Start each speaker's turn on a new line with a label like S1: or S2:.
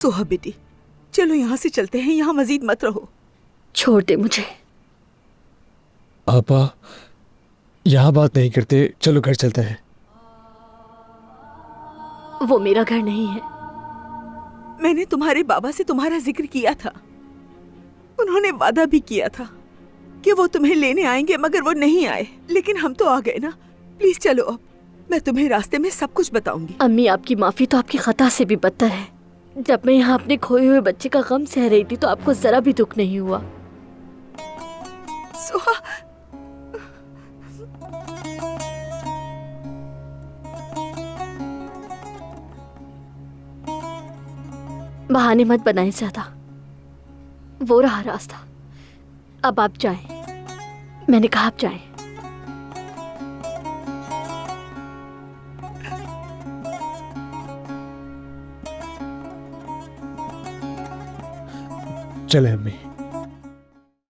S1: सोहा बेटी, चलो यहाँ से चलते हैं, यहाँ मजीद मत रहो।
S2: छोड़ दे मुझे।
S3: आपा, यहाँ बात नहीं करते, चलो घर चलते हैं।
S2: वो मेरा घर नहीं है।
S1: मैंने तुम्हारे बाबा से तुम्हारा जिक्र किया था। उन्होंने वादा भी किया था कि वो तुम्हें लेने आएंगे, मगर वो नहीं आए। लेकिन हम तो आ गए ना। प्लीज चलो अब, मैं तुम्हें रास्ते में सब कुछ बताऊंगी।
S2: अम्मी, आपकी माफी तो आपकी खता से भी बदतर है। जब मैं यहाँ अपने खोए हुए बच्चे का गम सह रही थी तो आपको जरा भी दुख नहीं हुआ।
S1: सोहा,
S2: बहाने मत बनाए ज्यादा। वो रहा रास्ता, अब आप जाएं। मैंने कहा आप जाएं।
S3: चले अम्मी।